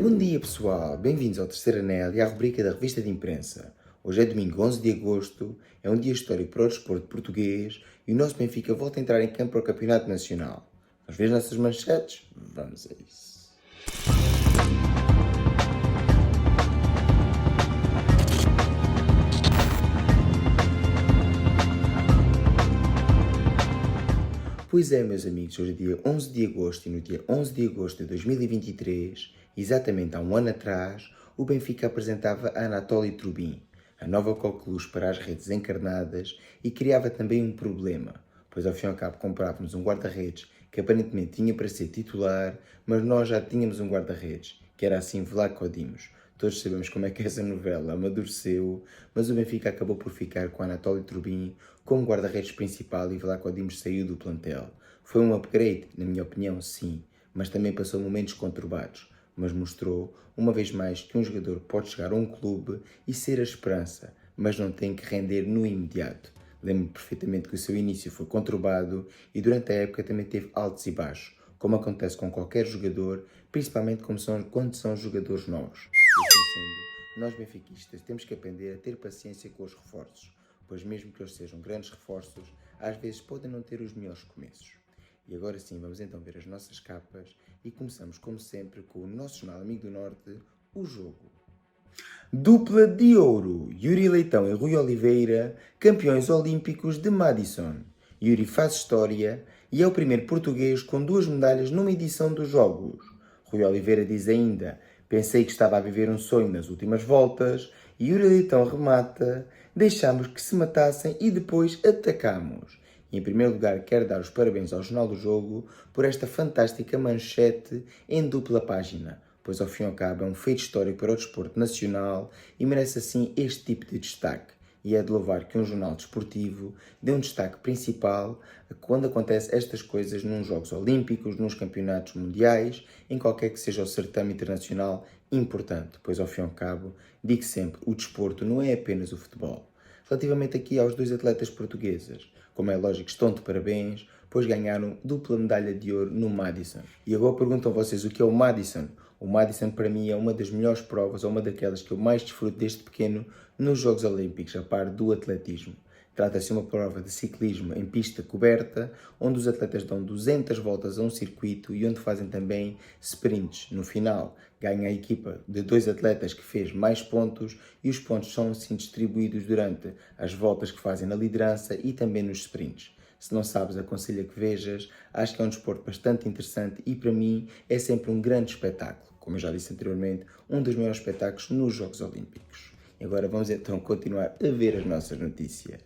Bom dia pessoal, bem-vindos ao Terceiro Anel e à rubrica da revista de imprensa. Hoje é domingo 11 de agosto, é um dia histórico para o desporto português e o nosso Benfica volta a entrar em campo para o Campeonato Nacional. Vamos ver as nossas manchetes? Vamos a isso. Pois é, meus amigos, hoje é dia 11 de agosto e no dia 11 de agosto de 2023, exatamente há um ano atrás, o Benfica apresentava a Anatoly Trubin, a nova coqueluche para as redes encarnadas e criava também um problema, pois ao fim e ao cabo comprávamos um guarda-redes que aparentemente tinha para ser titular, mas nós já tínhamos um guarda-redes, que era assim Vlatko Dimos. Todos sabemos como é que essa novela amadureceu, mas o Benfica acabou por ficar com Anatoly Trubin como guarda-redes principal e Vlatko Dimos saiu do plantel. Foi um upgrade, na minha opinião, sim, mas também passou momentos conturbados, mas mostrou, uma vez mais, que um jogador pode chegar a um clube e ser a esperança, mas não tem que render no imediato. Lembro-me perfeitamente que o seu início foi conturbado e durante a época também teve altos e baixos, como acontece com qualquer jogador, principalmente quando são jogadores novos. E assim sendo, nós benfiquistas temos que aprender a ter paciência com os reforços, pois mesmo que eles sejam grandes reforços, às vezes podem não ter os melhores começos. E agora sim, vamos então ver as nossas capas e começamos, como sempre, com o nosso jornal Amigo do Norte, o jogo. Dupla de ouro, Yuri Leitão e Rui Oliveira, campeões olímpicos de Madison. Yuri faz história e é o primeiro português com 2 medalhas numa edição dos Jogos. Rui Oliveira diz ainda, pensei que estava a viver um sonho nas últimas voltas, e Yuri Leitão remata, deixámos que se matassem e depois atacámos. E, em primeiro lugar, quero dar os parabéns ao Jornal do Jogo por esta fantástica manchete em dupla página, pois ao fim e ao cabo é um feito histórico para o desporto nacional e merece assim este tipo de destaque. E é de louvar que um jornal desportivo dê um destaque principal quando acontecem estas coisas nos Jogos Olímpicos, nos campeonatos mundiais, em qualquer que seja o certame internacional importante, pois ao fim e ao cabo, digo sempre, o desporto não é apenas o futebol. Relativamente aqui aos 2 atletas portugueses, como é lógico, estão de parabéns, pois ganharam dupla medalha de ouro no Madison. E agora perguntam vocês o que é o Madison? O Madison para mim é uma das melhores provas, ou uma daquelas que eu mais desfruto desde pequeno nos Jogos Olímpicos, a par do atletismo. Trata-se de uma prova de ciclismo em pista coberta, onde os atletas dão 200 voltas a um circuito e onde fazem também sprints. No final, ganha a equipa de 2 atletas que fez mais pontos e os pontos são assim distribuídos durante as voltas que fazem na liderança e também nos sprints. Se não sabes, aconselho a que vejas. Acho que é um desporto bastante interessante e para mim é sempre um grande espetáculo. Como eu já disse anteriormente, um dos maiores espetáculos nos Jogos Olímpicos. E agora vamos então continuar a ver as nossas notícias.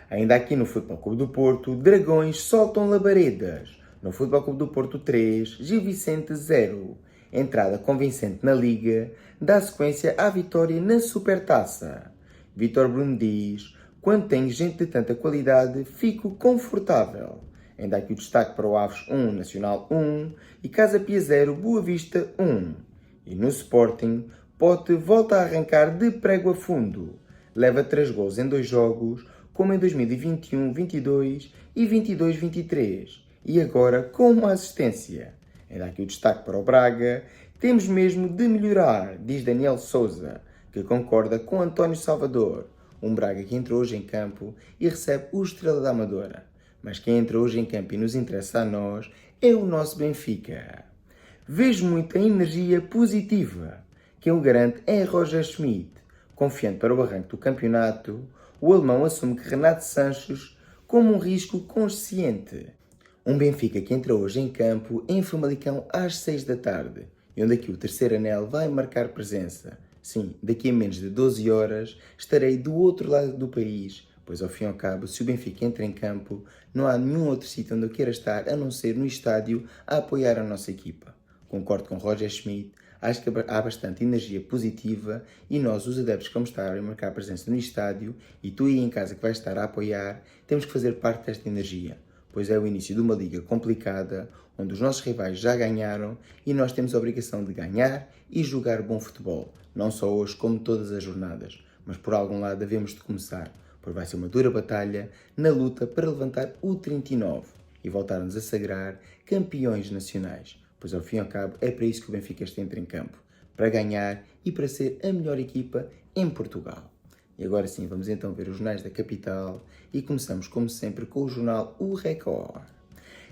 Ainda aqui no Futebol Clube do Porto, Dragões soltam labaredas. No Futebol Clube do Porto 3, Gil Vicente 0. Entrada convincente na Liga, dá sequência à vitória na Supertaça. Vítor Bruno diz, quando tenho gente de tanta qualidade, fico confortável. Ainda aqui o destaque para o Aves 1, Nacional 1 e Casa Pia 0, Boa Vista 1. E no Sporting, Pote volta a arrancar de prego a fundo. Leva 3 gols em 2 jogos, como em 2021-22 e 22-23. E agora com uma assistência. Ainda aqui o destaque para o Braga. Temos mesmo de melhorar, diz Daniel Sousa, que concorda com António Salvador. Um Braga que entra hoje em campo e recebe o Estrela da Amadora. Mas quem entra hoje em campo e nos interessa a nós é o nosso Benfica. Vejo muita energia positiva. Quem o garante é Roger Schmidt. Confiante para o arranque do campeonato, o alemão assume que Renato Sanches como um risco consciente. Um Benfica que entra hoje em campo em Famalicão às 6 da tarde, e onde aqui o Terceiro Anel vai marcar presença. Sim, daqui a menos de 12 horas estarei do outro lado do país, pois ao fim e ao cabo, se o Benfica entra em campo, não há nenhum outro sítio onde eu queira estar a não ser no estádio a apoiar a nossa equipa. Concordo com Roger Schmidt, acho que há bastante energia positiva e nós, os adeptos que vamos estar a marcar presença no estádio e tu aí em casa que vais estar a apoiar, temos que fazer parte desta energia, pois é o início de uma liga complicada, onde os nossos rivais já ganharam e nós temos a obrigação de ganhar e jogar bom futebol, não só hoje como todas as jornadas, mas por algum lado devemos de começar, pois vai ser uma dura batalha na luta para levantar o 39 e voltarmos a sagrar campeões nacionais. pois ao fim e ao cabo é para isso que o Benfica entra em campo, para ganhar e para ser a melhor equipa em Portugal. E agora sim, vamos então ver os jornais da capital e começamos como sempre com o jornal O Record.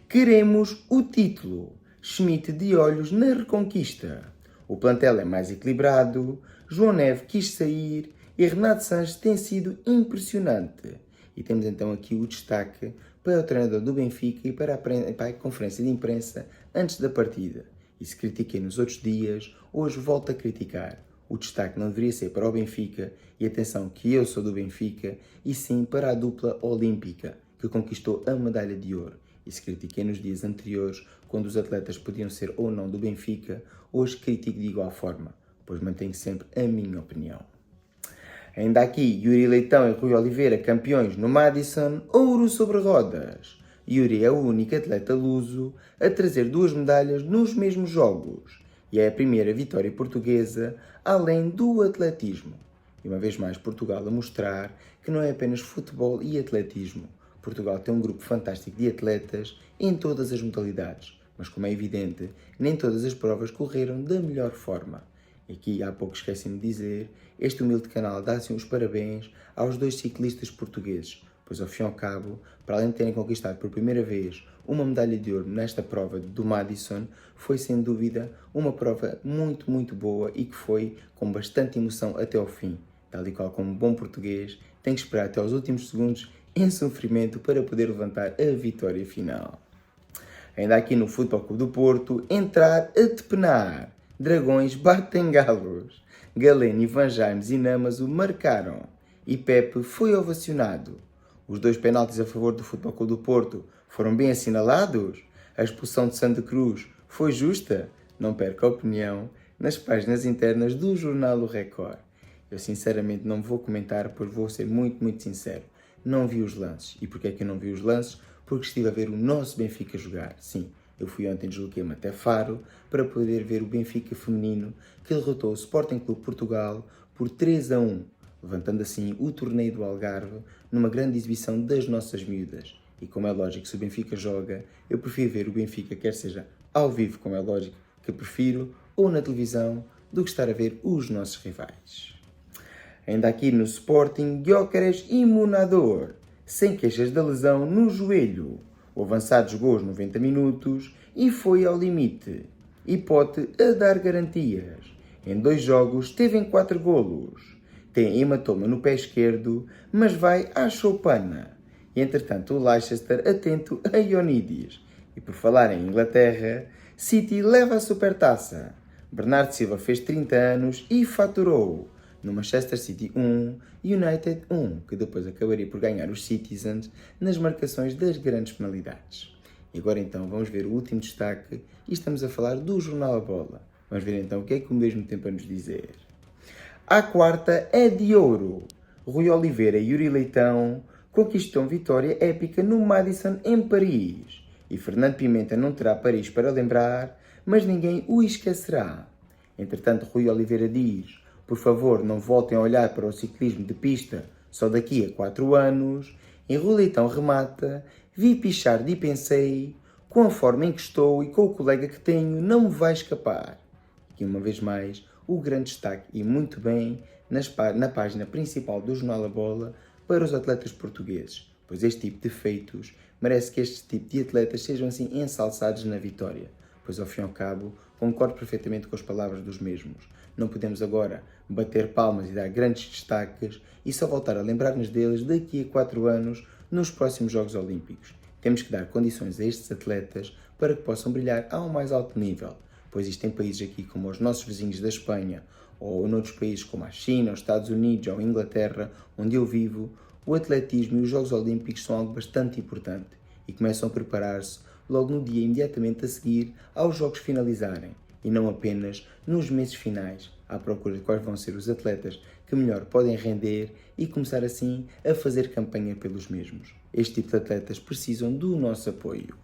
Queremos o título. Schmidt de olhos na reconquista. O plantel é mais equilibrado, João Neves quis sair e Renato Sanches tem sido impressionante. E temos então aqui o destaque para o treinador do Benfica e para a conferência de imprensa antes da partida. E se critiquei nos outros dias, hoje volto a criticar. O destaque não deveria ser para o Benfica, e atenção que eu sou do Benfica, e sim para a dupla olímpica, que conquistou a medalha de ouro. E se critiquei nos dias anteriores, quando os atletas podiam ser ou não do Benfica, hoje critico de igual forma, pois mantenho sempre a minha opinião. Ainda aqui, Yuri Leitão e Rui Oliveira, campeões no Madison, ouro sobre rodas. Yuri é o único atleta luso a trazer 2 medalhas nos mesmos jogos. E é a primeira vitória portuguesa, além do atletismo. E uma vez mais, Portugal a mostrar que não é apenas futebol e atletismo. Portugal tem um grupo fantástico de atletas em todas as modalidades. Mas como é evidente, nem todas as provas correram da melhor forma. E aqui há pouco esqueci-me de dizer, este humilde canal dá-se os parabéns aos 2 ciclistas portugueses, pois ao fim e ao cabo, para além de terem conquistado por primeira vez uma medalha de ouro nesta prova do Madison, foi sem dúvida uma prova muito boa e que foi com bastante emoção até ao fim. Tal e qual como um bom português, tem que esperar até aos últimos segundos em sofrimento para poder levantar a vitória final. Ainda aqui no Futebol Clube do Porto, entrar a depenar. Dragões batem galos. Galeno, Van James e Namazo marcaram. E Pepe foi ovacionado. Os 2 penaltis a favor do Futebol Clube do Porto foram bem assinalados? A expulsão de Santa Cruz foi justa? Não perca a opinião nas páginas internas do jornal O Record. Eu sinceramente não vou comentar, pois vou ser muito sincero. Não vi os lances. E porquê é que eu não vi os lances? Porque estive a ver o nosso Benfica jogar. Sim, eu fui ontem, desloquei-me até Faro para poder ver o Benfica feminino que derrotou o Sporting Clube Portugal por 3-1, levantando assim o torneio do Algarve numa grande exibição das nossas miúdas. E como é lógico, se o Benfica joga, eu prefiro ver o Benfica, quer seja ao vivo, como é lógico que prefiro, ou na televisão, do que estar a ver os nossos rivais. Ainda aqui no Sporting, Gyökeres imunador, sem queixas da lesão no joelho. O avançado jogou os 90 minutos e foi ao limite. E Pote a dar garantias. Em 2 jogos teve em 4 golos. Tem hematoma no pé esquerdo, mas vai à choupana. E entretanto o Leicester atento a Ioannidis. E por falar em Inglaterra, City leva a supertaça. Bernardo Silva fez 30 anos e faturou. No Manchester City 1, United 1, que depois acabaria por ganhar os Citizens nas marcações das grandes penalidades. E agora então vamos ver o último destaque e estamos a falar do jornal A Bola. Vamos ver então o que é que o mesmo tem para nos dizer. A quarta é de ouro. Rui Oliveira e Yuri Leitão conquistam vitória épica no Madison em Paris. E Fernando Pimenta não terá Paris para lembrar, mas ninguém o esquecerá. Entretanto, Rui Oliveira diz: por favor, não voltem a olhar para o ciclismo de pista só daqui a 4 anos. E Rui Leitão remata: vi Pichard e pensei, com a forma em que estou e com o colega que tenho, não me vai escapar. Aqui uma vez mais, o grande destaque, e muito bem, na página principal do Jornal A Bola, para os atletas portugueses, pois este tipo de feitos merece que este tipo de atletas sejam assim ensalçados na vitória, pois ao fim e ao cabo concordo perfeitamente com as palavras dos mesmos. Não podemos agora bater palmas e dar grandes destaques e só voltar a lembrar-nos deles daqui a 4 anos nos próximos Jogos Olímpicos. Temos que dar condições a estes atletas para que possam brilhar ao mais alto nível, pois isto em países aqui como os nossos vizinhos da Espanha, ou noutros países como a China, os Estados Unidos ou a Inglaterra, onde eu vivo, o atletismo e os Jogos Olímpicos são algo bastante importante e começam a preparar-se logo no dia imediatamente a seguir aos Jogos finalizarem, e não apenas nos meses finais, à procura de quais vão ser os atletas que melhor podem render e começar assim a fazer campanha pelos mesmos. Este tipo de atletas precisam do nosso apoio.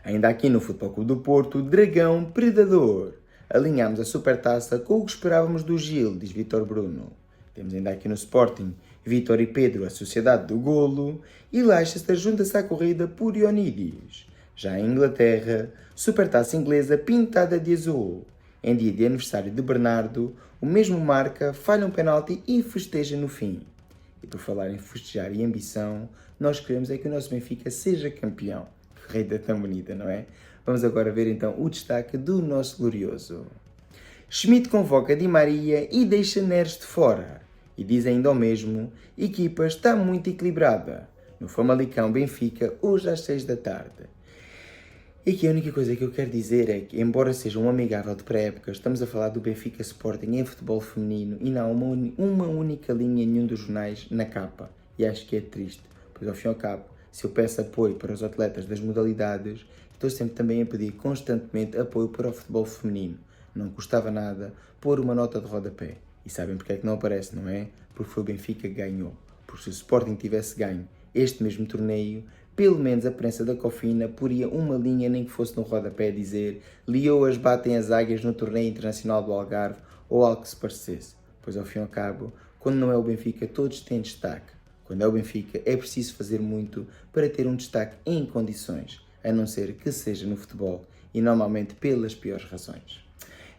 Ainda aqui no Futebol Clube do Porto, Dragão Predador. Alinhámos a supertaça com o que esperávamos do Gil, diz Vítor Bruno. Temos ainda aqui no Sporting, Vítor e Pedro, a Sociedade do Golo, e Leicester junta-se à corrida por Ioannidis. Já em Inglaterra, Supertaça inglesa pintada de azul. Em dia de aniversário de Bernardo, o mesmo marca falha um penalti e festeja no fim. E por falar em festejar e ambição, nós queremos é que o nosso Benfica seja campeão. Corrida tão bonita, não é? Vamos agora ver então o destaque do nosso glorioso. Schmidt convoca Di Maria e deixa Neres de fora. E diz ainda o mesmo, equipa está muito equilibrada. No Famalicão Benfica, hoje às 6 da tarde. E aqui a única coisa que eu quero dizer é que, embora seja um amigável de pré-época, estamos a falar do Benfica Sporting em futebol feminino e não há uma única linha em nenhum dos jornais na capa. E acho que é triste, pois ao fim e ao cabo, se eu peço apoio para os atletas das modalidades, estou sempre também a pedir constantemente apoio para o futebol feminino. Não custava nada pôr uma nota de rodapé. E sabem porque é que não aparece, não é? Porque foi o Benfica que ganhou. Porque se o Sporting tivesse ganho este mesmo torneio, pelo menos a prensa da Cofina poria uma linha, nem que fosse no rodapé, dizer Leoas batem as águias no torneio internacional do Algarve ou algo que se parecesse. Pois ao fim e ao cabo, quando não é o Benfica, todos têm destaque. Quando é o Benfica, é preciso fazer muito para ter um destaque em condições, a não ser que seja no futebol e normalmente pelas piores razões.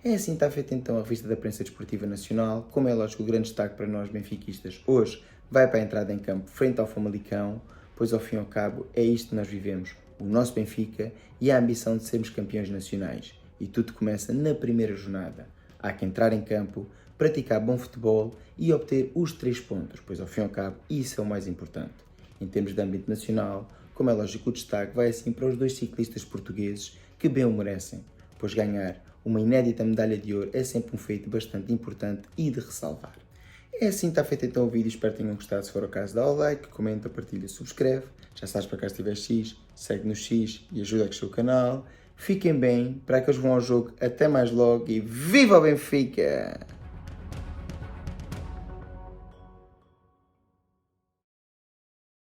É assim, está feita então a revista da Prensa Desportiva Nacional. Como é lógico, o grande destaque para nós benfiquistas hoje vai para a entrada em campo frente ao Famalicão, pois ao fim e ao cabo é isto que nós vivemos, o nosso Benfica e a ambição de sermos campeões nacionais. E tudo começa na primeira jornada. Há que entrar em campo, praticar bom futebol e obter os 3 pontos, pois ao fim e ao cabo isso é o mais importante. Em termos de âmbito nacional, como é lógico, o destaque vai assim para os 2 ciclistas portugueses que bem o merecem, pois ganhar uma inédita medalha de ouro é sempre um feito bastante importante e de ressalvar. É assim, está feito então o vídeo, espero que tenham gostado. Se for o caso, dá o like, comenta, partilha, subscreve. Já sabes, para cá se tiver X, segue no X e ajuda a crescer o canal. Fiquem bem, para que eles vão ao jogo, até mais logo e viva o Benfica!